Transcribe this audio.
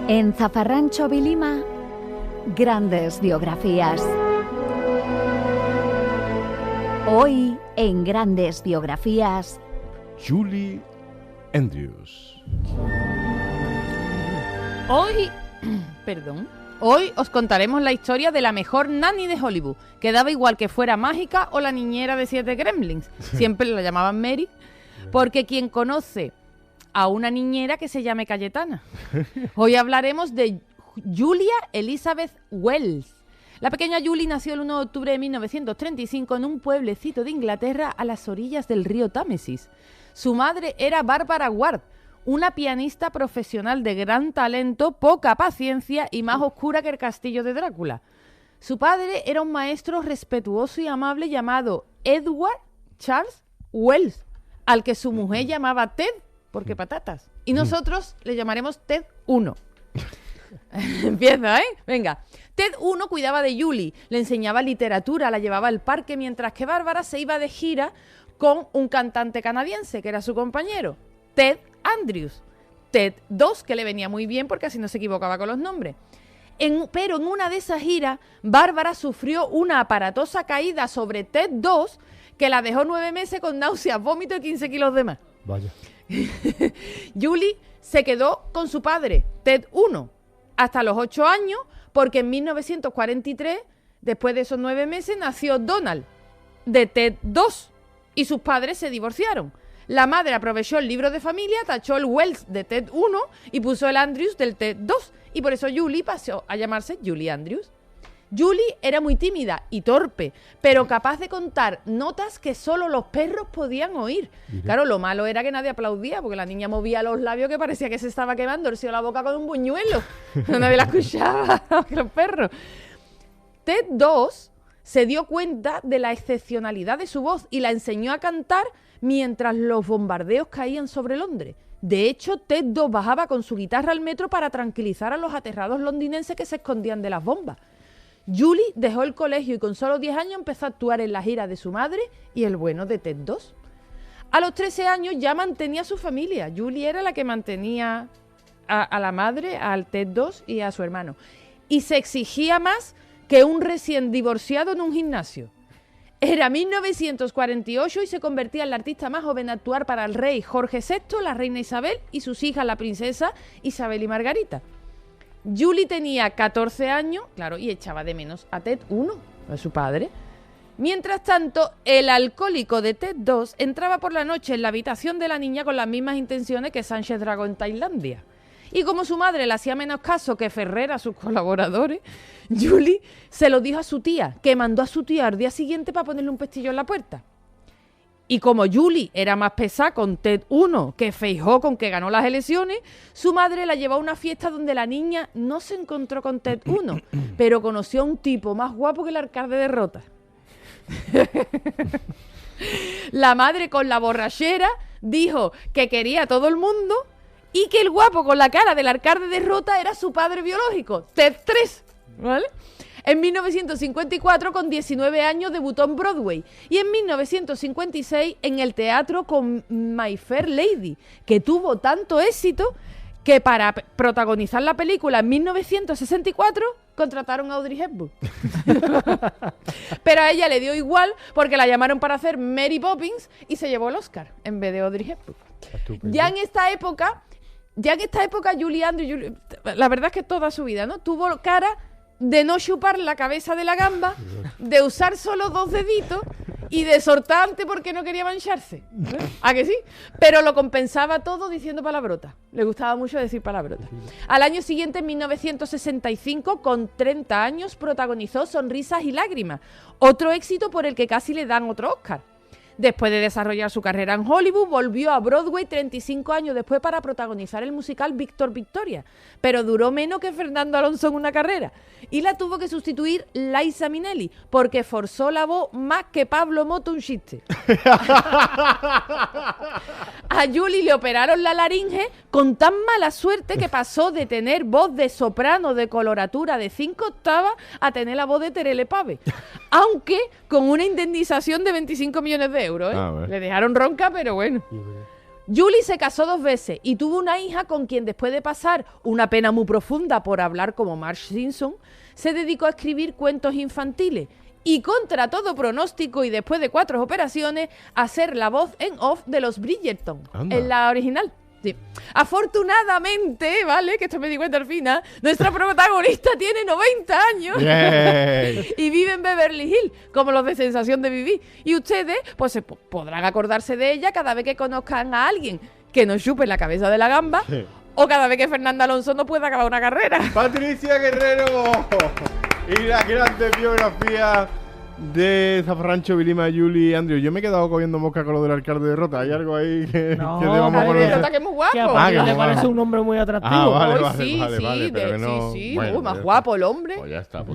En Zafarrancho Vilima, grandes biografías. Hoy, en Grandes Biografías, Julie Andrews. Hoy os contaremos la historia de la mejor nanny de Hollywood, que daba igual que fuera mágica o la niñera de 7 gremlins. Siempre la llamaban Mary, porque quien conoce a una niñera que se llame Cayetana. Hoy hablaremos de Julia Elizabeth Wells. La pequeña Julie nació el 1 de octubre de 1935 en un pueblecito de Inglaterra a las orillas del río Támesis. Su madre era Barbara Ward, una pianista profesional de gran talento, poca paciencia y más oscura que el castillo de Drácula. Su padre era un maestro respetuoso y amable llamado Edward Charles Wells, al que su mujer llamaba Ted, porque patatas. Y nosotros le llamaremos Ted 1. Empieza, ¿eh? Venga. Ted 1 cuidaba de Julie, le enseñaba literatura, la llevaba al parque, mientras que Bárbara se iba de gira con un cantante canadiense, que era su compañero, Ted Andrews. Ted 2, que le venía muy bien porque así no se equivocaba con los nombres. Pero en una de esas giras, Bárbara sufrió una aparatosa caída sobre Ted 2 que la dejó 9 meses con náuseas, vómito y 15 kilos de más. Vaya. Julie se quedó con su padre, Ted 1, hasta los 8 años, porque en 1943, después de esos 9 meses, nació Donald, de Ted 2, y sus padres se divorciaron. La madre aprovechó el libro de familia, tachó el Wells de Ted 1 y puso el Andrews del Ted 2, y por eso Julie pasó a llamarse Julie Andrews. Julie era muy tímida y torpe, pero capaz de contar notas que solo los perros podían oír. Mira. Claro, lo malo era que nadie aplaudía, porque la niña movía los labios que parecía que se estaba quemando, torció la boca con un buñuelo. Nadie la escuchaba, que los perros. Ted 2 se dio cuenta de la excepcionalidad de su voz y la enseñó a cantar mientras los bombardeos caían sobre Londres. De hecho, Ted 2 bajaba con su guitarra al metro para tranquilizar a los aterrados londinenses que se escondían de las bombas. Julie dejó el colegio y con solo 10 años empezó a actuar en la gira de su madre y el bueno de Ted 2. A los 13 años ya mantenía a su familia. Julie era la que mantenía a la madre, al Ted 2 y a su hermano. Y se exigía más que un recién divorciado en un gimnasio. Era 1948 y se convertía en la artista más joven a actuar para el rey Jorge VI, la reina Isabel y sus hijas, la princesa Isabel y Margarita. Julie tenía 14 años, claro, y echaba de menos a Ted 1, a su padre. Mientras tanto, el alcohólico de Ted 2 entraba por la noche en la habitación de la niña con las mismas intenciones que Sánchez Dragó en Tailandia. Y como su madre le hacía menos caso que Ferrer a sus colaboradores, Julie se lo dijo a su tía, que mandó a su tía al día siguiente para ponerle un pestillo en la puerta. Y como Julie era más pesada con Ted 1 que Feijóo con que ganó las elecciones, su madre la llevó a una fiesta donde la niña no se encontró con Ted 1, pero conoció a un tipo más guapo que el alcalde de Rota. La madre, con la borrachera, dijo que quería a todo el mundo y que el guapo con la cara del alcalde de Rota era su padre biológico, Ted 3, ¿vale? En 1954, con 19 años, debutó en Broadway y en 1956 en el teatro con My Fair Lady, que tuvo tanto éxito que para protagonizar la película en 1964 contrataron a Audrey Hepburn. Pero a ella le dio igual porque la llamaron para hacer Mary Poppins y se llevó el Oscar en vez de Audrey Hepburn. Estupendo. Ya en esta época, Julie Andrews, la verdad es que toda su vida, ¿no? Tuvo cara de no chupar la cabeza de la gamba, de usar solo 2 deditos y de sortante porque no quería mancharse. ¿A que sí? Pero lo compensaba todo diciendo palabrotas. Le gustaba mucho decir palabrotas. Al año siguiente, en 1965, con 30 años, protagonizó Sonrisas y Lágrimas, otro éxito por el que casi le dan otro Oscar. Después de desarrollar su carrera en Hollywood, volvió a Broadway 35 años después para protagonizar el musical Víctor Victoria, pero duró menos que Fernando Alonso en una carrera. Y la tuvo que sustituir Liza Minnelli, porque forzó la voz más que Pablo Moto un chiste. A Julie le operaron la laringe con tan mala suerte que pasó de tener voz de soprano de coloratura de 5 octavas a tener la voz de Terele Pave. Aunque con una indemnización de 25 millones de euros, ¿eh? Ah, bueno. Le dejaron ronca, pero bueno. Julie se casó 2 veces y tuvo una hija con quien, después de pasar una pena muy profunda por hablar como Marge Simpson, se dedicó a escribir cuentos infantiles y, contra todo pronóstico y después de 4 operaciones, a ser la voz en off de los Bridgerton, Anda. en la original. Sí. Afortunadamente, ¿vale? Que esto me di cuenta al final, nuestra protagonista tiene 90 años Yay. y vive en Beverly Hills, como los de Sensación de Vivir. Y ustedes, pues, podrán acordarse de ella cada vez que conozcan a alguien que nos chupe la cabeza de la gamba, Sí. o cada vez que Fernando Alonso no pueda acabar una carrera. Patricia Guerrero y la grande biografía de Zafarrancho, Vilima, Julie y Andrew. Yo me he quedado cogiendo mosca con lo del alcalde de Rota. ¿Hay algo ahí que, No, que debamos madre Madre mía, conocer? que es muy guapo. Que a Ah, Patricia que le no, parece vale. un hombre muy atractivo. Ah, vale, Hoy vale, sí, vale, sí, vale, pero que no- sí, bueno, más ya guapo el hombre. Pues ya está, pues